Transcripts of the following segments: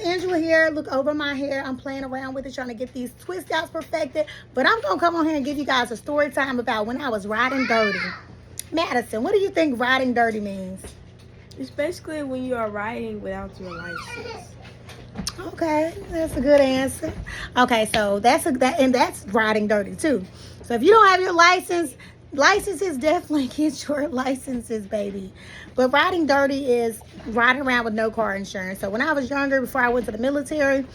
Angela here. Look over my hair. I'm playing around with it, trying to get these twist outs perfected. But I'm going to come on here and give you guys a story time about when I was riding dirty. Madison, what do you think riding dirty means? It's basically when you are riding without your license. Okay, that's a good answer. Okay, so that's riding dirty too. So if you don't have your licenses, definitely get your licenses, baby. But riding dirty is riding around with no car insurance. So when I was younger, before I went to the military,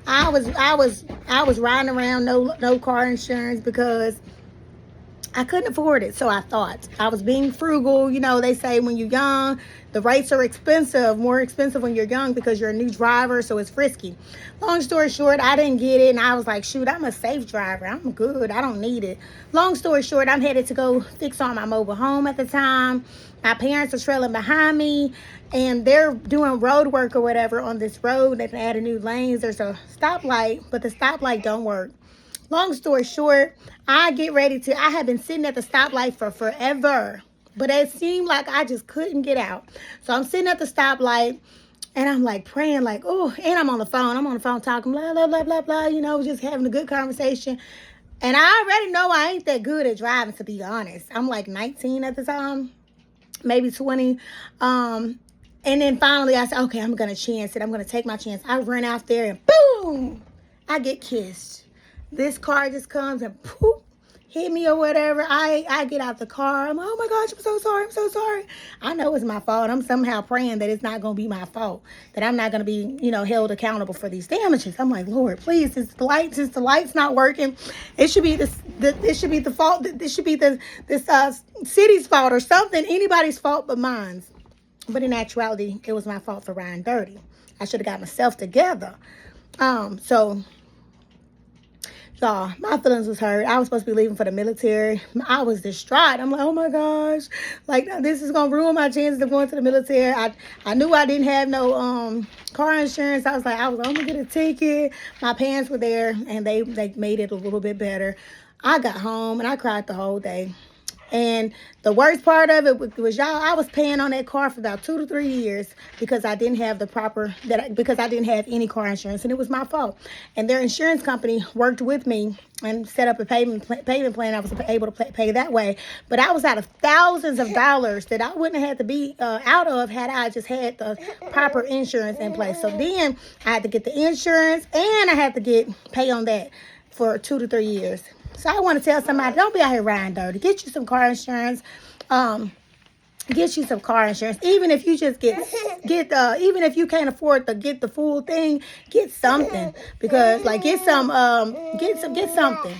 I was riding around no car insurance because I couldn't afford it. So I thought I was being frugal. You know, they say when you're young, the rates are expensive, more expensive when you're young because you're a new driver, so it's frisky. Long story short, I didn't get it, and I was like, shoot, I'm a safe driver. I'm good. I don't need it. Long story short, I'm headed to go fix on my mobile home at the time. My parents are trailing behind me, and they're doing road work or whatever on this road. They added new lanes. There's a stoplight, but the stoplight don't work. Long story short, I have been sitting at the stoplight for forever, but it seemed like I just couldn't get out. So I'm sitting at the stoplight, and I'm like praying, like, oh, and I'm on the phone. I'm on the phone talking, blah, blah, blah, blah, blah, you know, just having a good conversation. And I already know I ain't that good at driving, to be honest. I'm like 19 at the time, maybe 20. And then finally I said, okay, I'm going to chance it. I'm going to take my chance. I run out there and boom, I get kissed. This car just comes and poof, hit me or whatever. I get out the car. I'm like, oh my gosh, I'm so sorry. I'm so sorry. I know it's my fault. I'm somehow praying that it's not going to be my fault, that I'm not going to be, you know, held accountable for these damages. I'm like, Lord, please, since the light's not working, it should be this city's fault or something, anybody's fault but mine. But in actuality, it was my fault for riding dirty. I should have got myself together. Y'all, my feelings was hurt. I was supposed to be leaving for the military. I was distraught. I'm like, oh my gosh, like this is gonna ruin my chances of going to the military. I knew I didn't have no car insurance. I was only get a ticket. My parents were there, and they made it a little bit better. I got home and I cried the whole day. And the worst part of it was, y'all, I was paying on that car for about 2 to 3 years because I didn't have because I didn't have any car insurance, and it was my fault. And their insurance company worked with me and set up a payment plan. I was able to pay that way, but I was out of thousands of dollars that I wouldn't have had to be out of had I just had the proper insurance in place. So then I had to get the insurance, and I had to pay on that for 2 to 3 years. So I want to tell somebody, don't be out here riding dirty. Get you some car insurance. Get you some car insurance. Even if you just even if you can't afford to get the full thing, get something. Because get something.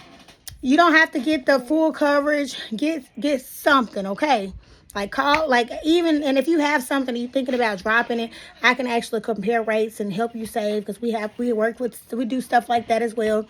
You don't have to get the full coverage. Get something, okay? And if you have something you're thinking about dropping it, I can actually compare rates and help you save, because we do stuff like that as well.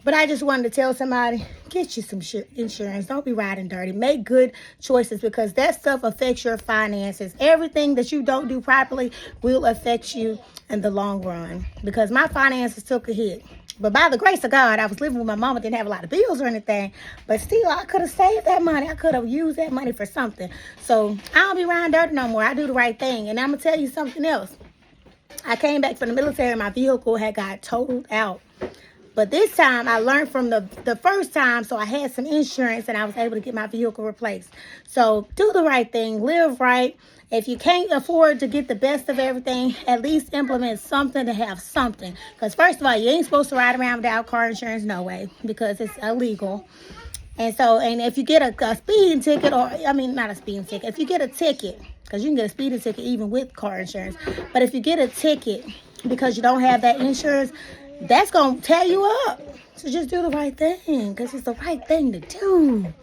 But I just wanted to tell somebody, get you some insurance. Don't be riding dirty. Make good choices, because that stuff affects your finances. Everything that you don't do properly will affect you in the long run, because my finances took a hit. But by the grace of God, I was living with my mama, didn't have a lot of bills or anything. But still, I could have saved that money. I could have used that money for something. So I don't be riding dirty no more. I do the right thing. And I'm going to tell you something else. I came back from the military, and my vehicle had got totaled out. But this time, I learned from the first time, so I had some insurance, and I was able to get my vehicle replaced. So do the right thing. Live right. If you can't afford to get the best of everything, at least implement something to have something. Because first of all, you ain't supposed to ride around without car insurance, no way, because it's illegal. And if you get a speeding ticket, not a speeding ticket, if you get a ticket, because you can get a speeding ticket even with car insurance. But if you get a ticket because you don't have that insurance, that's going to tear you up. So just do the right thing, because it's the right thing to do.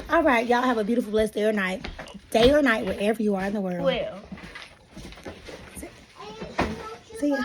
All right, y'all have a beautiful, blessed day or night, wherever you are in the world. Well. See ya.